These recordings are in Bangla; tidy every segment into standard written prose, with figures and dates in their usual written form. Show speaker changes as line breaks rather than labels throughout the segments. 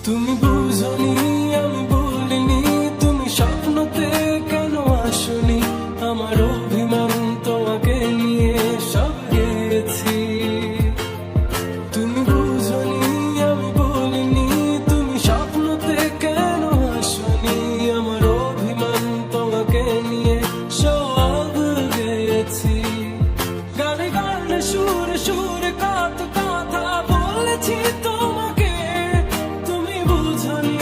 তুমি বুঝনি আমি বলিনি, তুমি স্বপ্নতে কেন আসনি, আমার অভিমান তোমাকে নিয়ে সব গেছি। তুমি বুঝনি আমি বলিনি, তুমি স্বপ্নতে কেন আসনি, আমার অভিমান তোমাকে নিয়ে সব গেছি। গানে গানে সুরে সুরে কত কথা বলেছি তোমাকে, তুমি বুঝনি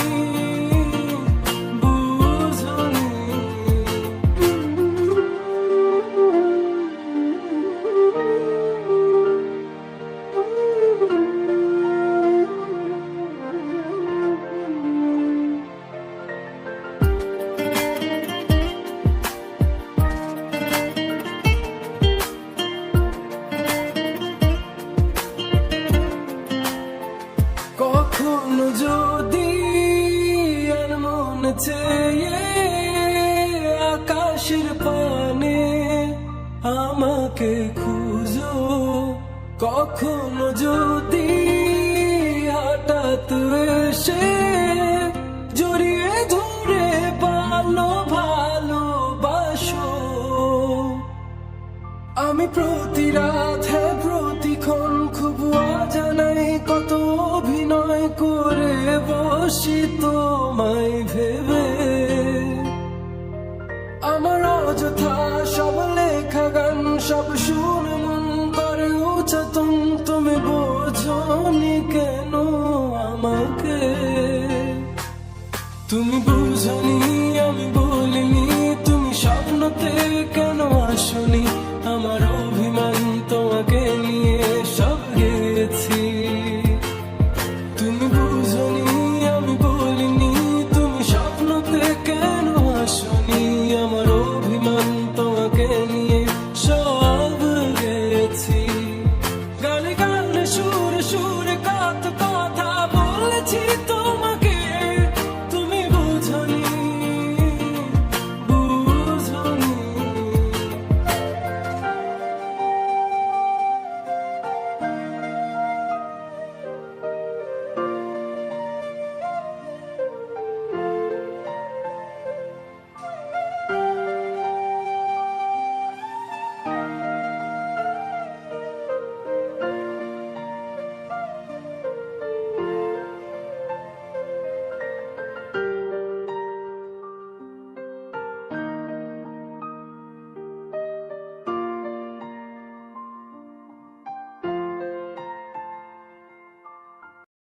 বুঝনি। কখনো যদি আর মন চেয়ে আকাশের পানে আমাকে খুঁজো, কখনো যদি হঠাৎ এসে জড়িয়ে ধরে ভালোবাসো, আমি প্রতি রাত প্রতিক্ষণ খুব অজানাই কত অভিনয় করে বসি তোমায় ভেবে। আমার অযথা সব লেখা গান সব শুনে মন করে উচ্চতম, তুমি বোঝনি কেন আমাকে। তুমি বুঝনি আমি বলিনি, তুমি স্বপ্নতে কেন আসনি, আমার অভিমান তোমাকে নিয়ে সব গেছি। তুমি বুঝনি আমি বলিনি, তুমি স্বপ্নতে কেন আসনি, আমার অভিমান তোমাকে নিয়ে সব গেছি। গানে গানে সুরে সুরে কত